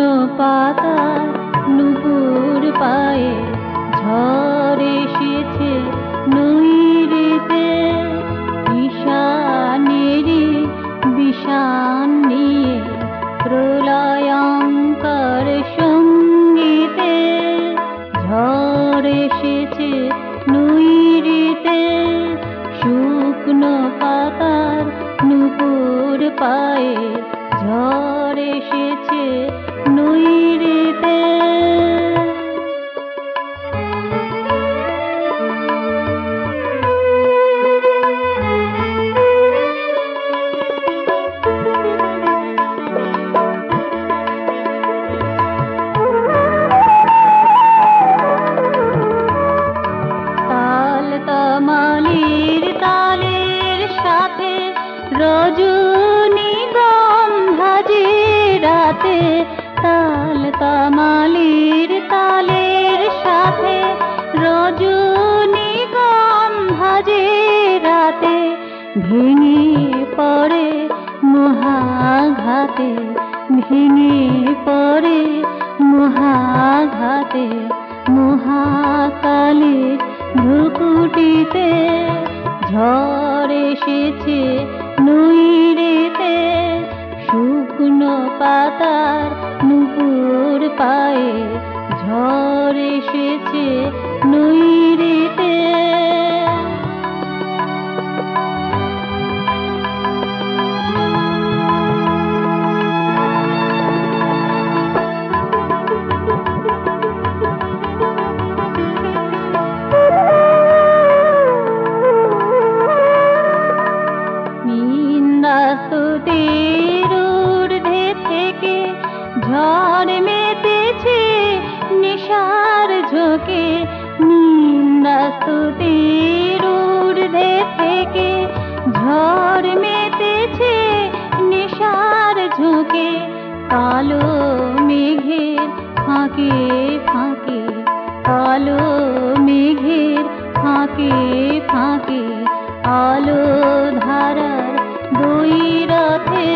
শুকনো পাতার নুপুর পায়ে ঝড় এসেছে নৈরিতে, ঈশানেরই বিষাণ নিয়ে প্রলয়ঙ্কর সঙ্গীতে। ঝড় এসেছে নৈরিতে, শুকনো পাতার নুপুর পায়ে ঝড় এসেছে নৈরিতে। তামালির তালের সাথে রজনীগন্ধা যে রাতে, তাল তামালির তালের সাথে রজনীগন্ধা যে রাতে ভেঙে পড়ে মহাঘাতে, ভেঙে পড়ে মহাঘাতে। মহাকালের ভ্রুকুটিতে ঝড় এসেছে নৈরিতে, শুকনো পাতার নুপুর পায়ে ঝড় এসেছে নৈরিতে। নিন্দাস্তুতির ঊর্ধ্বে থেকে ঝড় মেতেছে নেশার ঝোঁকে, নিন্দাস্তুতির ঊর্ধ্বে থেকে ঝড় মেতেছে নেশার ঝোঁকে। কালো মেঘের ফাঁকে ফাঁকে, কালো মেঘের ফাঁকে ফাঁকে আলো ধারার দ্বৈরথে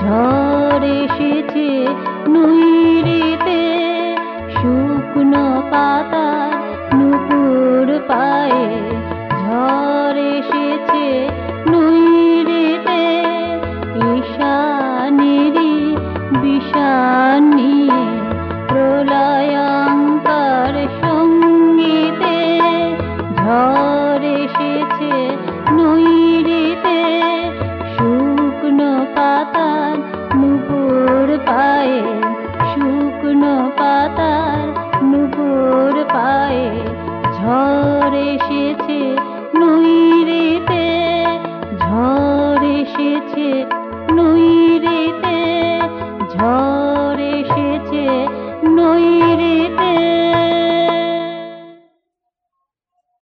ঝড় এসেছে নৈরিতে, শুকনো পাতার নুপুর পায়ে ঝড় এসেছে নৈরিতে। ঈশানেরই বিষাণ নিয়ে প্রলয়ঙ্কর সঙ্গীতে ঝড় এসেছে নৈরিতে।